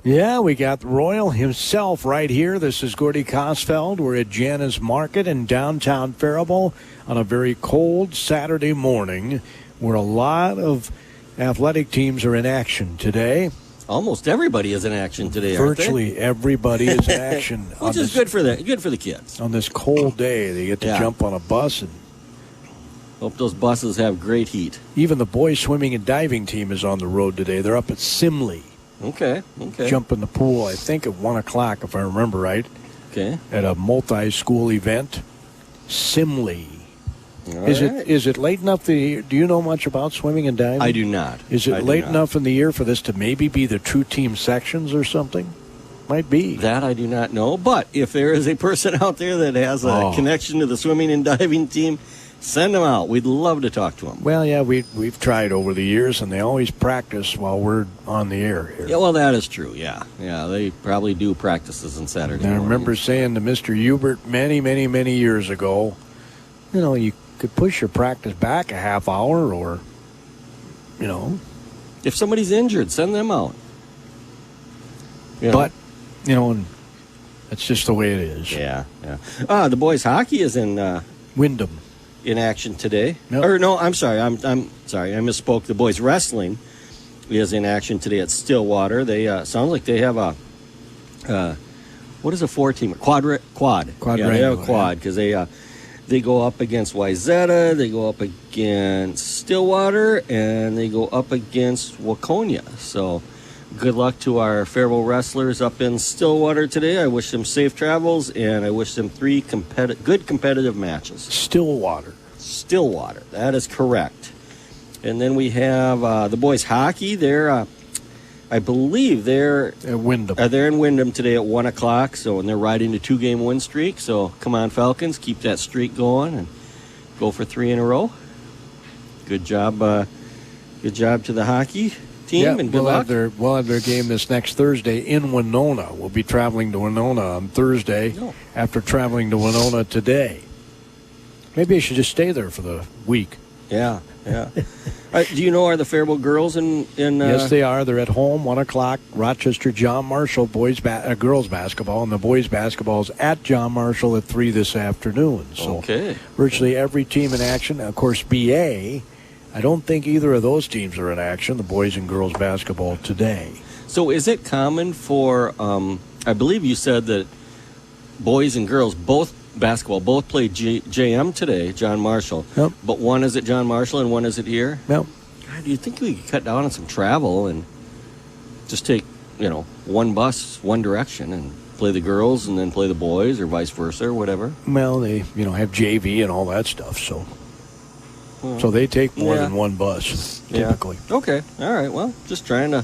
Yeah, we got Rpyal himself right here. This is Gordy Kosfeld. We're at Jana's Market in downtown Faribault on a very cold Saturday morning where a lot of athletic teams are in action today. Almost everybody is in action today, Virtually everybody is in action. Which is good for the kids. On this cold day, they get to jump on a bus. And hope those buses have great heat. even the boys swimming and diving team is on the road today. They're up at Simley. Okay. Jump in the pool, I think, at 1 o'clock, if I remember right. Okay. At a multi-school event. Simley. Is it late enough? Do you know much about swimming and diving? I do not. Is it late enough in the year for this to maybe be the two team sections or something? Might be. That I do not know. But if there is a person out there that has a connection to the swimming and diving team, send them out. We'd love to talk to them. Well, yeah, we've tried over the years, and they always practice while we're on the air here. Yeah, well, that is true, yeah. Yeah, they probably do practices on Saturday morning. I remember saying to Mr. Hubert many, many, many years ago, you could push your practice back a half hour or, If somebody's injured, send them out. But, and that's just the way it is. Yeah. The boys' hockey is in Wyndham. In action today. Yep. Or no, I'm sorry. I'm sorry. I misspoke. The boys' wrestling is in action today at Stillwater. They sounds like they have a what is a 4-team? Quad. Yeah, they have a quad because they go up against Wayzata, they go up against Stillwater, and they go up against Waconia. So good luck to our Faribault wrestlers up in Stillwater today. I wish them safe travels, and I wish them 3 good competitive matches. Stillwater, that is correct. And then we have the boys' hockey. They're, I believe they're at Wyndham. They're in Wyndham today at 1 o'clock, and they're riding a 2-game win streak. So come on, Falcons, keep that streak going and go for 3 in a row. Good job to the hockey team, and good luck. We'll have their game this next Thursday in Winona. We'll be traveling to Winona on Thursday after traveling to Winona today. Maybe I should just stay there for the week. Yeah. Do you know, are the Faribault girls in Yes, they are. They're at home, 1 o'clock. Rochester John Marshall girls basketball, and the boys basketball is at John Marshall at 3 this afternoon. So virtually every team in action. Of course, BA, I don't think either of those teams are in action, the boys and girls basketball today. So is it common for, I believe you said that boys and girls both played JM today, John Marshall. Yep. But one is at John Marshall and one is at here? Yep. God, do you think we could cut down on some travel and just take, one bus, one direction and play the girls and then play the boys or vice versa or whatever? Well, they, have JV and all that stuff, so they take more than one bus, typically. Yeah. Okay. All right. Well, just trying to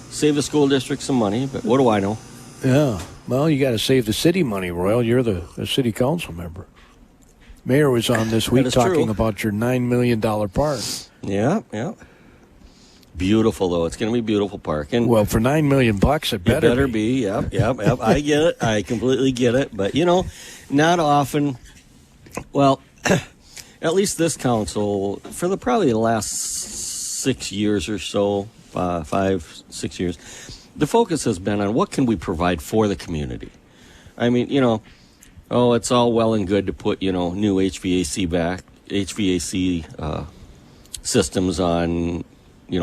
save the school district some money, but what do I know? Yeah. Well, you got to save the city money, Rpyal. You're the city council member. Mayor was on this week talking about your $9 million park. Yeah. Beautiful, though. It's going to be a beautiful park. And well, for $9 million, it better be. Yep. I get it. I completely get it. But, not often. Well, at least this council, for probably the last 6 years or so, 5, 6 years, the focus has been on what can we provide for the community. I mean, it's all well and good to put, new HVAC systems on,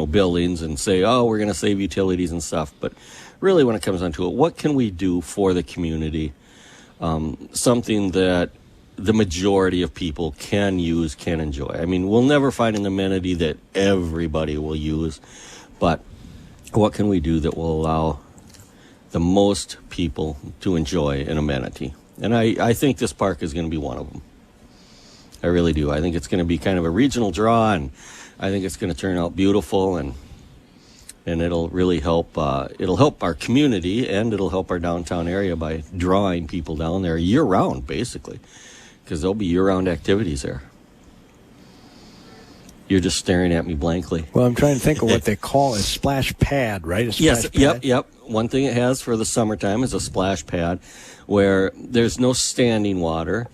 buildings and say, we're going to save utilities and stuff. But really, when it comes down to it, what can we do for the community? Something that the majority of people can use, can enjoy. I mean, we'll never find an amenity that everybody will use, but what can we do that will allow the most people to enjoy an amenity? And I think this park is going to be one of them. I really do. I think it's going to be kind of a regional draw, and I think it's going to turn out beautiful, and it'll really help. It'll help our community, and it'll help our downtown area by drawing people down there year-round, basically, because there'll be year-round activities there. You're just staring at me blankly. Well, I'm trying to think of what they call a splash pad, right? A splash pad? Yep. One thing it has for the summertime is a splash pad where there's no standing water.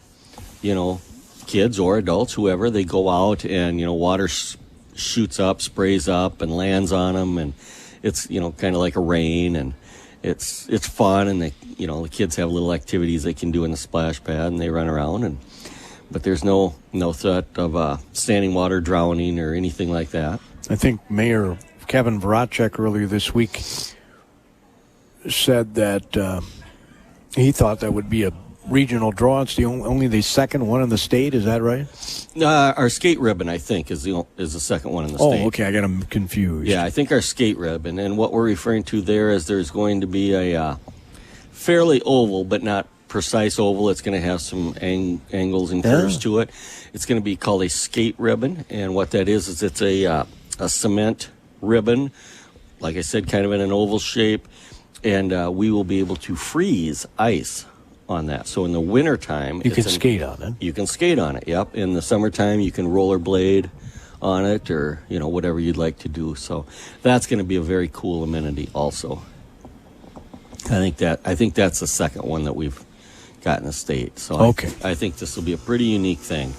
Kids or adults, whoever, they go out and, water shoots up, sprays up, and lands on them. And it's, kind of like a rain. it's fun, and the kids have little activities they can do in the splash pad, and they run around, but there's no threat of standing water drowning or anything like that. I think Mayor Kevin Voracek earlier this week said that he thought that would be a regional draw. It's only the second one in the state. Is that right? Our skate ribbon, I think, is the second one in the state. Oh, okay. I got them confused. Yeah, I think our skate ribbon. And what we're referring to there is there's going to be a fairly oval, but not precise oval. It's going to have some angles and curves to it. It's going to be called a skate ribbon. And what that is it's a cement ribbon, like I said, kind of in an oval shape. And we will be able to freeze ice on that. So in the wintertime, you can skate on it. You can skate on it, yep. In the summertime, you can rollerblade on it, or whatever you'd like to do. So that's going to be a very cool amenity also. I think that's the second one that we've got in the state. So okay. I think this will be a pretty unique thing.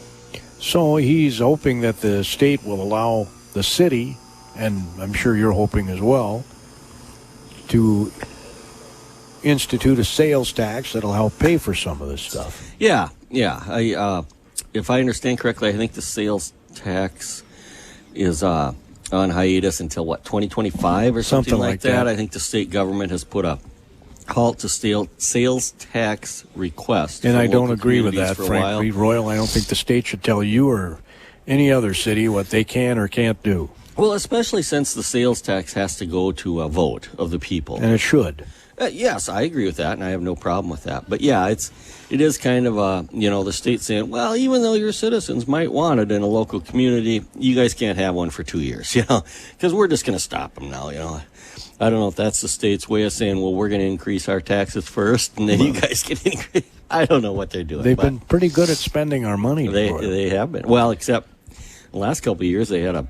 So he's hoping that the state will allow the city, and I'm sure you're hoping as well, to institute a sales tax that'll help pay for some of this stuff. Yeah. If I understand correctly, I think the sales tax is on hiatus until 2025 or something like that. I think the state government has put a halt to sales tax request. And I don't agree with that, frankly, Royal. I don't think the state should tell you or any other city what they can or can't do. Well, especially since the sales tax has to go to a vote of the people. And it should. Yes, I agree with that, and I have no problem with that. But yeah, it is kind of the state saying, well, even though your citizens might want it in a local community, you guys can't have one for 2 years, because we're just going to stop them now, I don't know if that's the state's way of saying, well, we're going to increase our taxes first, and then you guys can increase. I don't know what they're doing. They've been pretty good at spending our money. They have been. Well, except the last couple of years, they had a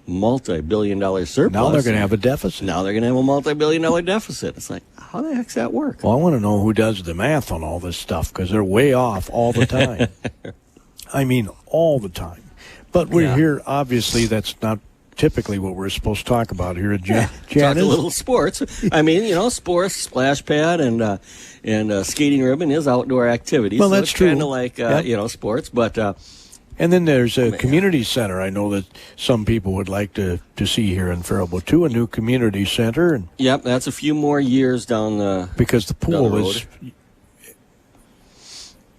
multi-billion-dollar surplus. Now they're going to have a deficit. Now they're going to have a multi-billion-dollar deficit. It's like, how the heck's that work? Well, I want to know who does the math on all this stuff, because they're way off all the time. I mean, all the time. But we're here, obviously, that's not typically what we're supposed to talk about here at Jan. Talk a little sports. I mean, sports, splash pad, and skating ribbon is outdoor activity. Well, so that's true. Kind of like, sports, but... And then there's a community center. I know that some people would like to see here in Faribault, too, a new community center. And yep, that's a few more years down the because the pool is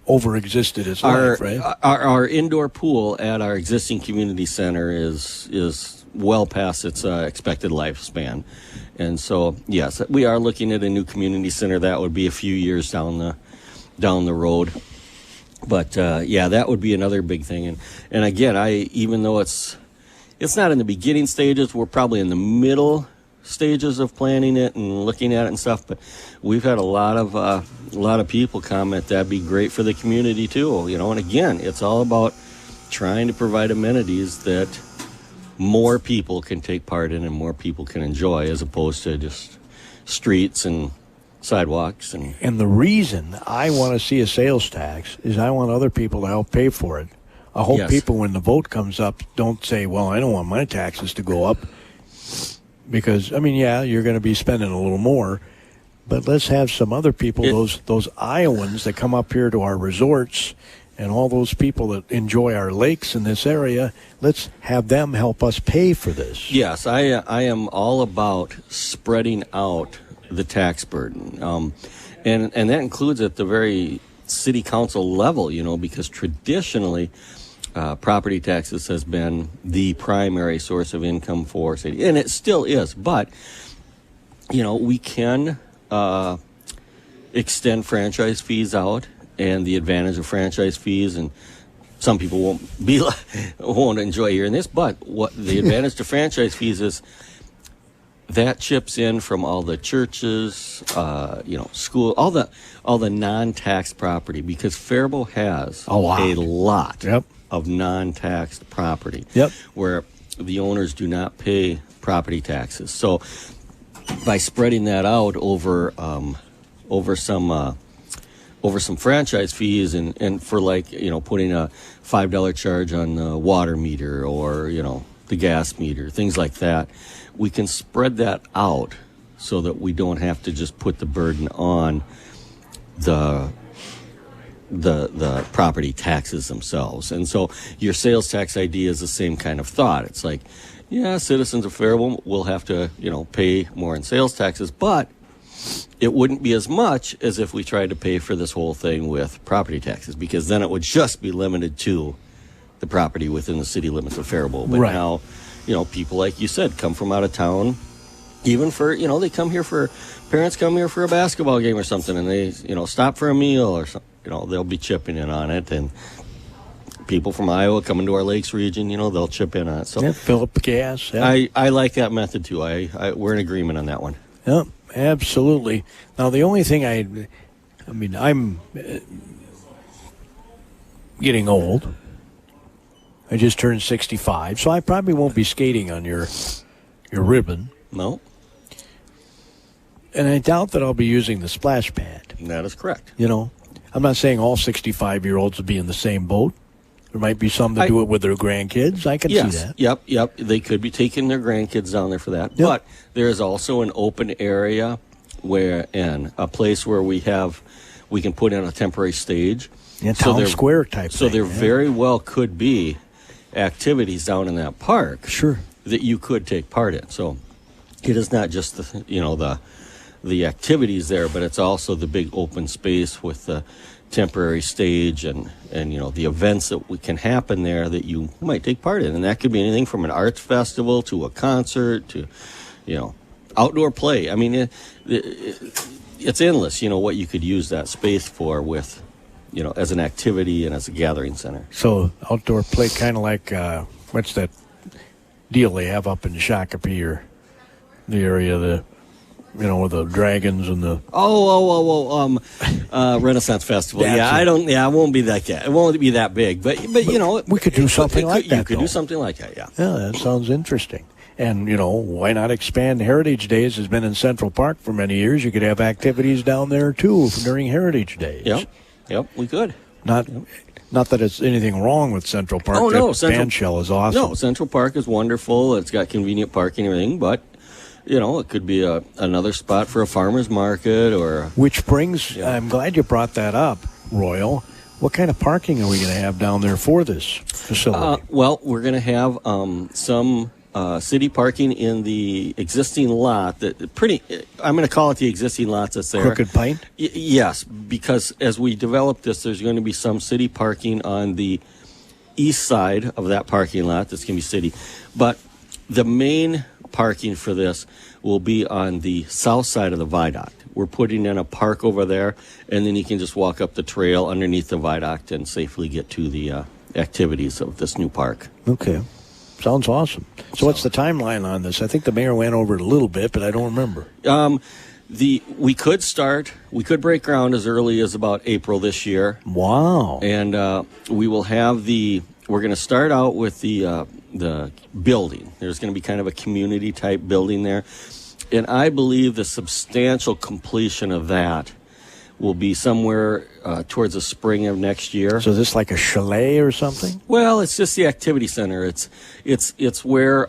over-existed its life, right? Our indoor pool at our existing community center is well past its expected lifespan. And so, yes, we are looking at a new community center. That would be a few years down the road. But that would be another big thing. And again, even though it's not in the beginning stages, we're probably in the middle stages of planning it and looking at it and stuff. But we've had a lot of people comment that'd be great for the community too. And again, it's all about trying to provide amenities that more people can take part in and more people can enjoy, as opposed to just streets and sidewalks. And the reason I want to see a sales tax is I want other people to help pay for it. I hope people, when the vote comes up, don't say, well, I don't want my taxes to go up. Because, you're going to be spending a little more. But let's have some other people, those Iowans that come up here to our resorts and all those people that enjoy our lakes in this area, let's have them help us pay for this. Yes, I am all about spreading out the tax burden, and that includes at the very city council level, because traditionally property taxes has been the primary source of income for city, and it still is. But we can extend franchise fees out, and the advantage of franchise fees, and some people won't enjoy hearing this, but what the advantage to franchise fees is, that chips in from all the churches, school, all the non-taxed property, because Faribault has a lot of non-taxed property where the owners do not pay property taxes. So by spreading that out over some franchise fees and for putting a $5 charge on the water meter or the gas meter, things like that, we can spread that out so that we don't have to just put the burden on the property taxes themselves. And so your sales tax idea is the same kind of thought. It's like, yeah, citizens of Faribault will have to, pay more in sales taxes, but it wouldn't be as much as if we tried to pay for this whole thing with property taxes, because then it would just be limited to the property within the city limits of Faribault. But now, people, like you said, come from out of town, even for, they come here parents come here for a basketball game or something, and they, stop for a meal or something, they'll be chipping in on it. And people from Iowa coming to our Lakes region, they'll chip in on it. So fill up the gas. Yeah. I like that method too. We're in agreement on that one. Yep, absolutely. Now, the only thing I'm getting old. I just turned 65, so I probably won't be skating on your ribbon. No. And I doubt that I'll be using the splash pad. That is correct. I'm not saying all 65-year-olds will be in the same boat. There might be some that do it with their grandkids. I can see that. Yep. They could be taking their grandkids down there for that. Yep. But there is also an open area a place where we can put in a temporary stage. Yeah, town square type So thing. there very well could be activities down in that park. Sure. That you could take part in. So it is not just the activities there, but it's also the big open space with the temporary stage and the events that can happen there that you might take part in. And that could be anything from an arts festival to a concert to outdoor play. I mean, it's endless, what you could use that space for with as an activity and as a gathering center. So outdoor play, kind of like what's that deal they have up in Shakopee or the area, with the dragons and the Renaissance Festival. It won't be that. It won't be that big, but we could do something like that. You could do something like that. Yeah. Yeah, that sounds interesting. And why not expand? Heritage Days has been in Central Park for many years. You could have activities down there too during Heritage Days. Yep, we could. Not that it's anything wrong with Central Park. Oh, no. Band shell is awesome. No, Central Park is wonderful. It's got convenient parking and everything, but, it could be another spot for a farmer's market or... Which brings... I'm glad you brought that up, Royal. What kind of parking are we going to have down there for this facility? We're going to have some... city parking in the existing lot I'm going to call it the existing lot that's there. Crooked Pint? Yes, because as we develop this, there's going to be some city parking on the east side of that parking lot. That's going to be city. But the main parking for this will be on the south side of the viaduct. We're putting in a park over there, and then you can just walk up the trail underneath the viaduct and safely get to the activities of this new park. Okay. Sounds awesome. So what's the timeline on this? I think the mayor went over it a little bit, but I don't remember. We could break ground as early as about April this year. Wow. And we will have we're going to start out with the building. There's going to be kind of a community type building there. And I believe the substantial completion of that will be somewhere towards the spring of next year. So is this like a chalet or something? Well, it's just the activity center. It's where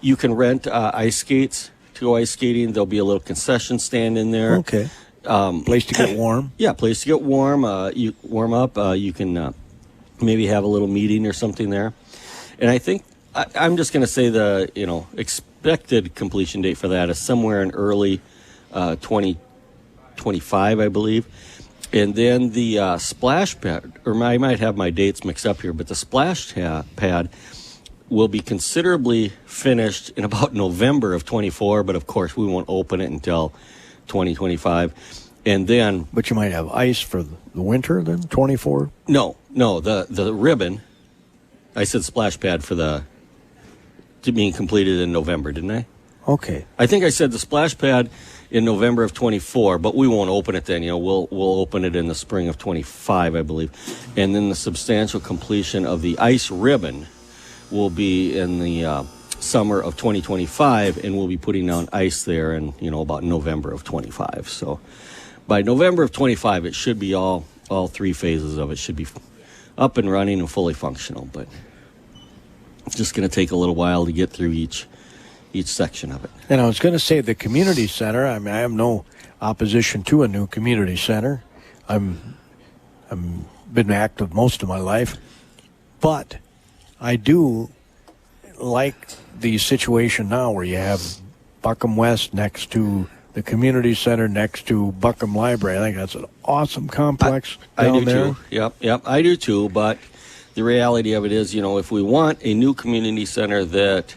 you can rent ice skates to go ice skating. There'll be a little concession stand in there. Okay. Place to get warm. Yeah, place to get warm. You warm up. You can maybe have a little meeting or something there. And I think I'm just going to say the expected completion date for that is somewhere in early 2025, I believe. And then the splash pad, or I might have my dates mixed up here, but the splash pad will be considerably finished in about November of 24, but of course we won't open it until 2025. And then... But you might have ice for the winter then, 24? No, the ribbon, I said splash pad to being completed in November, didn't I? Okay. I think I said the splash pad in November of 24, but we won't open it then. We'll open it in the spring of 25, I believe. And then the substantial completion of the ice ribbon will be in the summer of 2025, and we'll be putting down ice there in, about November of 25. So by November of 25, it should be all three phases of it should be up and running and fully functional. But it's just going to take a little while to get through each each section of it. And I was going to say the community center. I mean, I have no opposition to a new community center. I'm been active most of my life, but I do like the situation now where you have Buckham West next to the community center, next to Buckham Library. I think that's an awesome complex down there. I do too. Yep, I do too. But the reality of it is, if we want a new community center that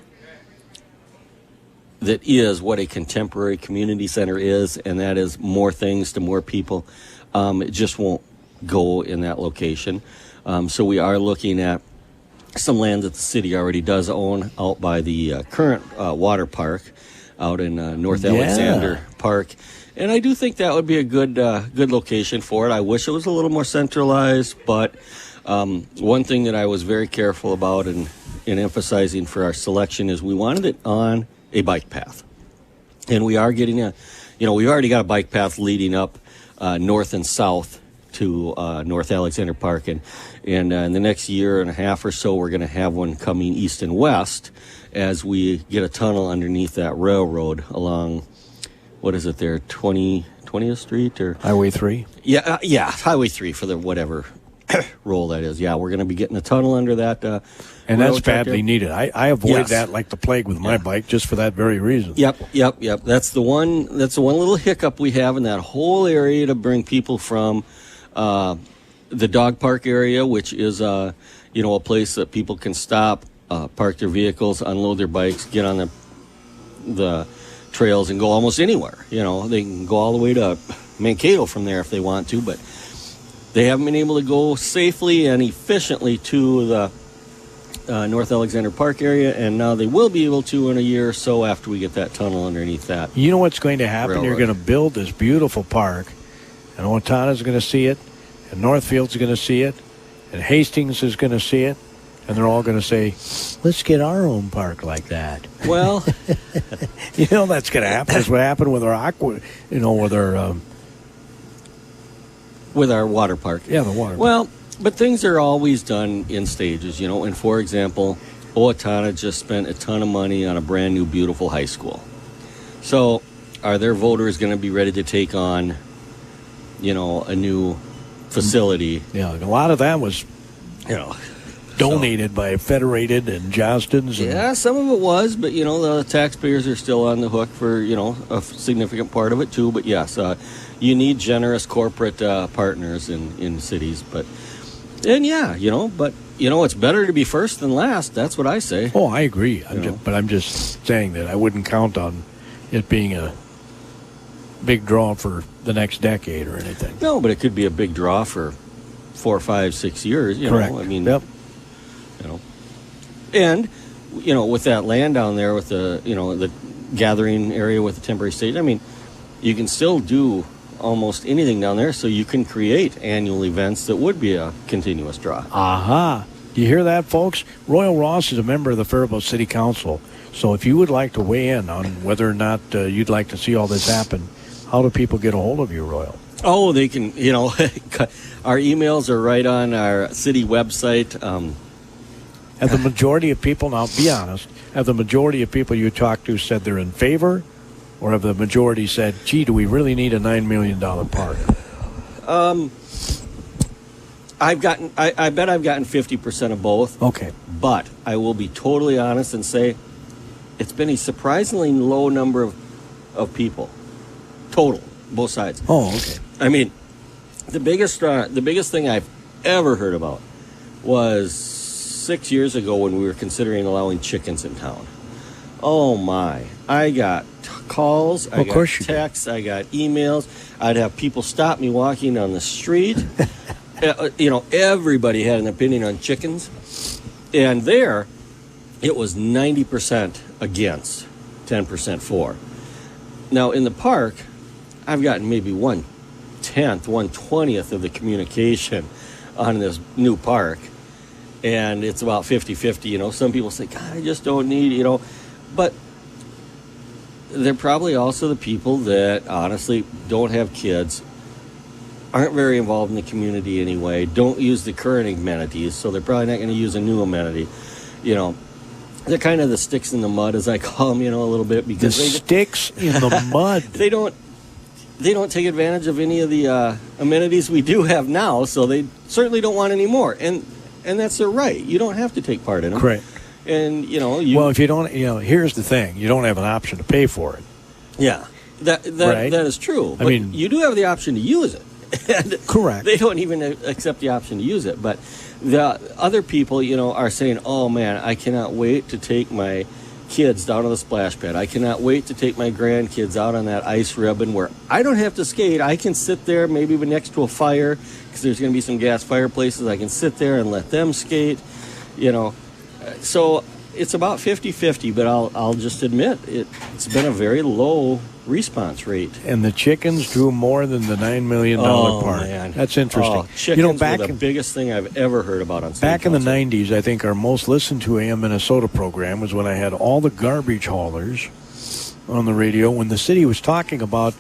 is what a contemporary community center is, and that is more things to more people, it just won't go in that location. So we are looking at some land that the city already does own out by the current water park out in North Alexander Park. And I do think that would be a good location for it. I wish it was a little more centralized, but one thing that I was very careful about in emphasizing for our selection is we wanted it on a bike path. And we are getting we've already got a bike path leading up north and south to North Alexander Park. And in the next year and a half or so, we're going to have one coming east and west as we get a tunnel underneath that railroad along, what is it there, 20th Street? Or Highway 3? Yeah, Highway 3 for the whatever roll that is. Yeah, we're going to be getting a tunnel under that. And that's badly needed. I avoid that like the plague with my bike just for that very reason. Yep. That's the one little hiccup we have in that whole area to bring people from the dog park area, which is a place that people can stop, park their vehicles, unload their bikes, get on the trails and go almost anywhere. They can go all the way to Mankato from there if they want to, but they haven't been able to go safely and efficiently to the North Alexander Park area, and now they will be able to in a year or so after we get that tunnel underneath that. You know what's going to happen? Railroad. You're going to build this beautiful park, and Owatonna's going to see it, and Northfield's going to see it, and Hastings is going to see it, and they're all going to say, let's get our own park like that. Well, that's going to happen. That's what happened with our with our water park. Yeah, the water park. Well, but things are always done in stages, And for example, Owatonna just spent a ton of money on a brand new, beautiful high school. So, are their voters going to be ready to take on, a new facility? Yeah, a lot of that was, donated by Federated and Johnston's. Yeah, some of it was, but the taxpayers are still on the hook for a significant part of it too. But yes, you need generous corporate partners in cities. But it's better to be first than last. That's what I say. Oh, I agree. I'm just saying that I wouldn't count on it being a big draw for the next decade or anything. No, but it could be a big draw for 4, 5, 6 years. Correct. Yep. And with that land down there, with the gathering area with the temporary stage, you can still do almost anything down there, so you can create annual events that would be a continuous draw. Aha. Do you hear that, folks? Royal Ross is a member of the Faribault City Council, so if you would like to weigh in on whether or not you'd like to see all this happen, how do people get a hold of you, Royal? Oh, they can, our emails are right on our city website. Have the majority of people, now be honest, have the majority of people you talked to said they're in favor, or have the majority said, gee, do we really need a $9 million park? I bet I've gotten 50% of both. Okay. But I will be totally honest and say it's been a surprisingly low number of people. Total, both sides. Oh, okay. The biggest thing I've ever heard about was 6 years ago when we were considering allowing chickens in town. Oh my! I got calls, I got texts, I got emails. I'd have people stop me walking down the street. Everybody had an opinion on chickens, and there, it was 90% against, 10% for. Now in the park, I've gotten maybe 1/10, 1/20th of the communication on this new park. And it's about 50-50, Some people say, God, I just don't need, But they're probably also the people that honestly don't have kids, aren't very involved in the community anyway, don't use the current amenities, so they're probably not going to use a new amenity, they're kind of the sticks in the mud, as I call them, a little bit, because sticks in the mud. They don't take advantage of any of the amenities we do have now, so they certainly don't want any more. And that's their right. You don't have to take part in them. Correct. And well, if you don't, here's the thing: you don't have an option to pay for it. Yeah, that is true. But you do have the option to use it. Correct. They don't even accept the option to use it. But the other people, are saying, "Oh man, I cannot wait to take my kids down to the splash pad. I cannot wait to take my grandkids out on that ice ribbon where I don't have to skate. I can sit there, maybe next to a fire, because there's going to be some gas fireplaces. I can sit there and let them skate." So it's about 50-50, but I'll just admit it's been a very low response rate. And the chickens drew more than the $9 million part. Man. That's interesting. Chickens were the biggest thing I've ever heard about on Back in the 90s, I think our most listened to AM Minnesota program was when I had all the garbage haulers on the radio when the city was talking about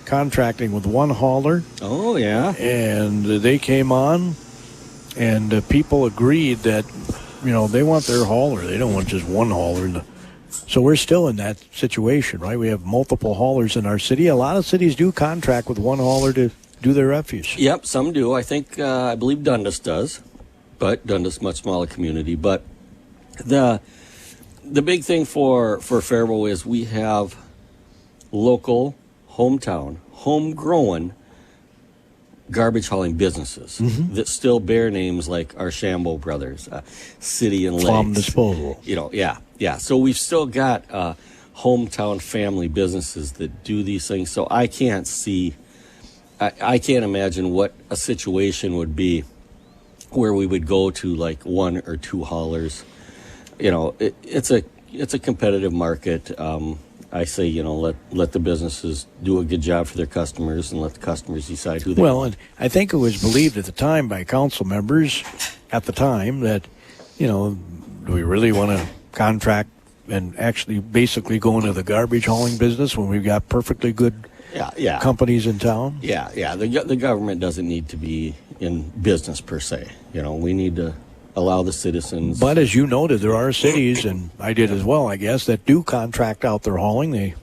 contracting with one hauler. Oh, yeah. And they came on, and people agreed that they want their hauler. They don't want just one hauler. So we're still in that situation, right? We have multiple haulers in our city. A lot of cities do contract with one hauler to do their refuse. Yep, some do. I believe Dundas does, but Dundas much smaller community. But the big thing for Faribault is we have local, hometown, homegrown garbage hauling businesses that still bear names like Archambault Brothers, City and Lakes. Plum Disposal. Yeah. So we've still got hometown family businesses that do these things. So I can't imagine what a situation would be where we would go to like one or two haulers. It's a competitive market. I say, let the businesses do a good job for their customers and let the customers decide who they want. Well, and I think it was believed at the time by council members at the time that, do we really want to contract and actually basically go into the garbage hauling business when we've got perfectly good companies in town? Yeah. The government doesn't need to be in business per se. We need to allow the citizens. But as you noted, there are cities, and I did as well, I guess, that do contract out their hauling.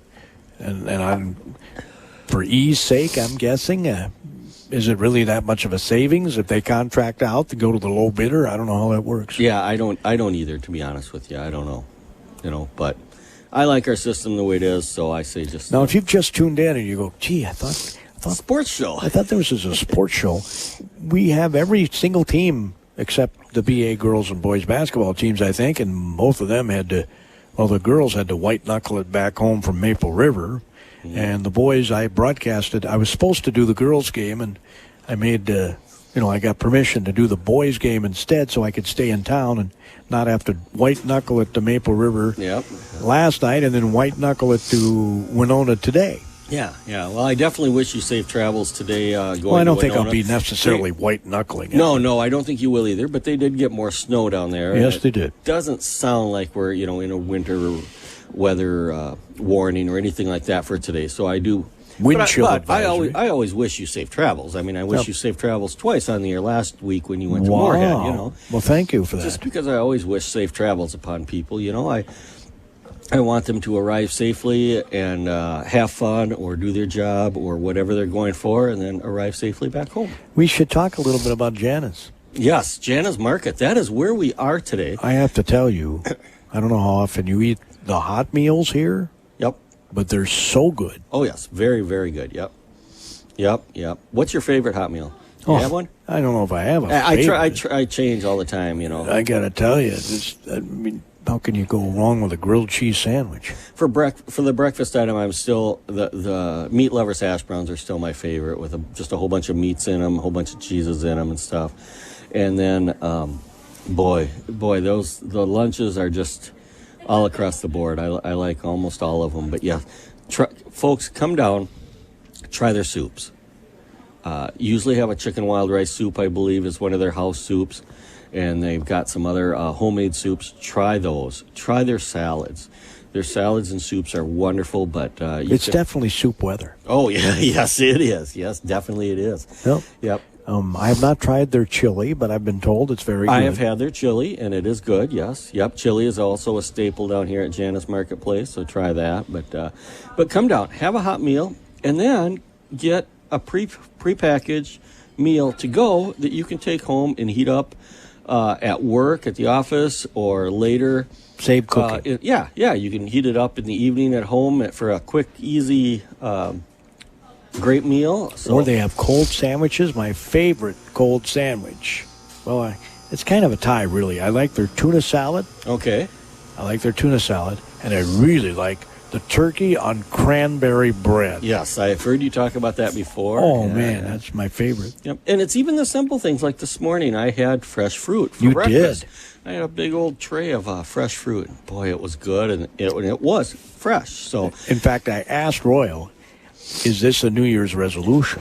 For ease sake, I'm guessing, is it really that much of a savings if they contract out to go to the low bidder? I don't know how that works. Yeah, I don't either, to be honest with you. I don't know. But I like our system the way it is, so I say just. Now, if you've just tuned in and you go, gee, I thought sports show. I thought this was a sports show. We have every single team except the BA girls and boys basketball teams, I think, and both of them the girls had to white knuckle it back home from Maple River, and the boys I broadcasted. I was supposed to do the girls game, and I made, I got permission to do the boys game instead so I could stay in town and not have to white knuckle it to Maple River last night and then white knuckle it to Winona today. Yeah. Well, I definitely wish you safe travels today. Well, I don't think I'll be necessarily white-knuckling it. No, I don't think you will either, but they did get more snow down there. Yes, they did. It doesn't sound like we're, in a winter weather warning or anything like that for today, so I do. Wind chill advisory. I always wish you safe travels. I mean, I wish you safe travels twice on the air last week when you went to Moorhead, Well, thank you for that. Just because I always wish safe travels upon people, I want them to arrive safely and have fun or do their job or whatever they're going for and then arrive safely back home. We should talk a little bit about Jana's. Yes, Jana's Market. That is where we are today. I have to tell you, I don't know how often you eat the hot meals here. Yep. But they're so good. Oh, yes. Very, very good. Yep. What's your favorite hot meal? You have one? I don't know if I have a favorite. I change all the time, I got to tell you, how can you go wrong with a grilled cheese sandwich? For the breakfast item, I'm still the meat lovers hash browns are still my favorite with just a whole bunch of meats in them, a whole bunch of cheeses in them and stuff. And then, the lunches are just all across the board. I like almost all of them. But yeah, folks, come down, try their soups. Usually have a chicken wild rice soup, I believe, is one of their house soups. And they've got some other homemade soups. Try those. Try their salads. Their salads and soups are wonderful, but it's definitely soup weather. Oh, yeah. Yes, it is. Yes, definitely it is. Yep. I have not tried their chili, but I've been told it's very good. I have had their chili, and it is good, yes. Yep, chili is also a staple down here at Janus Marketplace, so try that. But come down, have a hot meal, and then get a prepackaged meal to go that you can take home and heat up at work, at the office, or later. Save cooking. Yeah, you can heat it up in the evening at home for a quick, easy great meal. So. Or they have cold sandwiches. My favorite cold sandwich. Well, it's kind of a tie, really. I like their tuna salad. Okay. I like their tuna salad, and I really like the turkey on cranberry bread. Yes, I've heard you talk about that before. Oh, man, that's my favorite. Yep. And it's even the simple things, like this morning I had fresh fruit for breakfast. You did? I had a big old tray of fresh fruit. Boy, it was good, and it was fresh. So, in fact, I asked Royal, is this a New Year's resolution?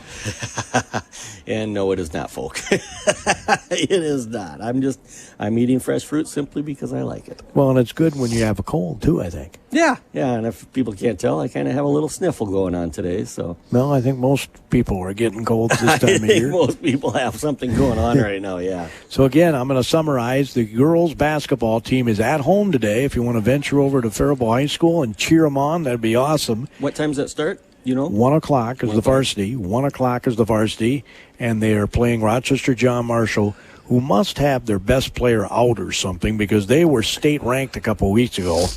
And no, it is not, folk. It is not. I'm eating fresh fruit simply because I like it. Well, and it's good when you have a cold, too, I think. Yeah, and if people can't tell, I kind of have a little sniffle going on today, so. Well, I think most people are getting colds this time of year. Most people have something going on right now, yeah. So, again, I'm going to summarize. The girls' basketball team is at home today. If you want to venture over to Faribault High School and cheer them on, that'd be awesome. What time does that start? 1 o'clock is the varsity. 1 o'clock is the varsity, and they are playing Rochester John Marshall, who must have their best player out or something because they were state ranked a couple of weeks ago,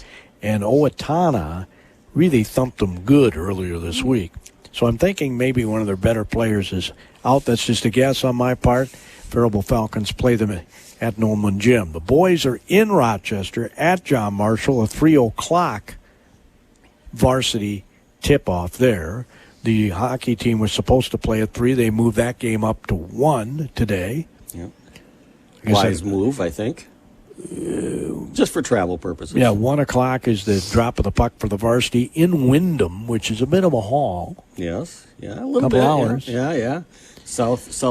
and Owatonna really thumped them good earlier this week. So I'm thinking maybe one of their better players is out. That's just a guess on my part. Faribault Falcons play them at Nolan Gym. The boys are in Rochester at John Marshall, a 3 o'clock varsity tip-off there. The hockey team was supposed to play at 3. They moved that game up to 1 today. Yep. Wise move, I think. Just for travel purposes. Yeah, 1 o'clock is the drop of the puck for the varsity in Wyndham, which is a bit of a haul. Yes, yeah, a little couple bit. Hours. Yeah. Southwest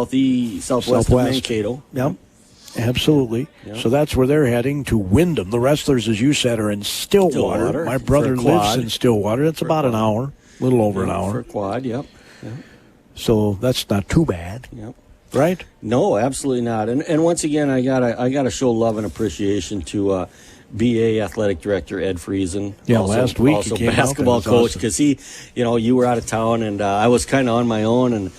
of Mankato. Yep. Absolutely. Yep. So that's where they're heading, to Wyndham. The wrestlers, as you said, are in Stillwater. My brother lives in Stillwater. It's about an hour, a little over an hour. For a quad, yep. So that's not too bad. Yep. Right? No, absolutely not. And once again, I gotta show love and appreciation to BA Athletic Director Ed Friesen. Yeah, last week also he came basketball out, coach, because he, you were out of town, and I was kind of on my own,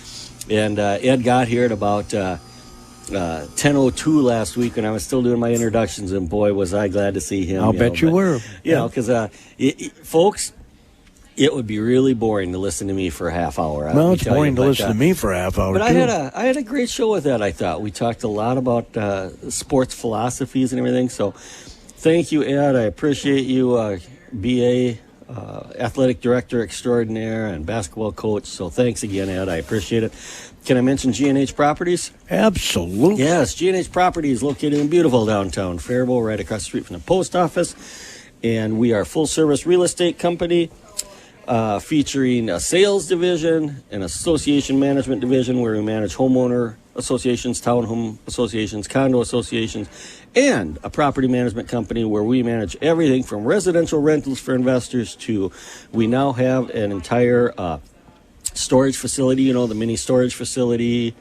and Ed got here at about 10:02 last week when I was still doing my introductions, and boy, was I glad to see him. I'll bet you were. Because folks, it would be really boring to listen to me for a half hour. Well, it's boring to listen to me for a half hour, but too. I had a great show with Ed, I thought. We talked a lot about sports philosophies and everything, so thank you, Ed. I appreciate you, BA Athletic Director Extraordinaire and basketball coach, so thanks again, Ed. I appreciate it. Can I mention G&H Properties? Absolutely. Yes, G&H Properties located in beautiful downtown Faribault, right across the street from the post office. And we are a full-service real estate company featuring a sales division, an association management division where we manage homeowner associations, townhome associations, condo associations, and a property management company where we manage everything from residential rentals for investors to we now have an entire storage facility, the mini storage facility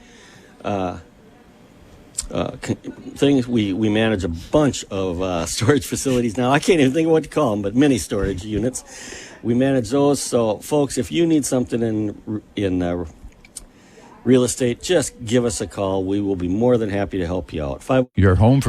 things. We manage a bunch of storage facilities now. I can't even think of what to call them, but mini storage units. We manage those. So, folks, if you need something in real estate, just give us a call. We will be more than happy to help you out. Your home for